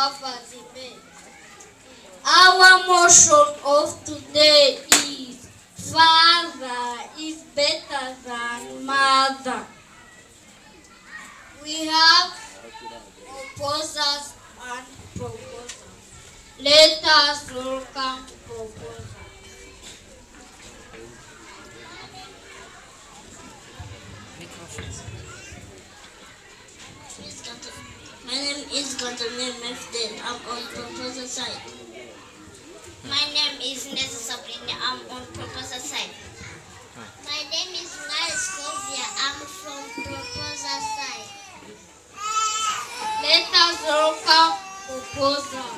have a debate. Our motion of today is father is better than mother. We have opposers and proposers. Let us welcome proposers. My name is Gautami Mefdin. I'm on proposer side. My name is Nessa Sabrina. I'm on proposer side. My name is Nice Kovia. I'm from proposer side. Let us welcome proposers.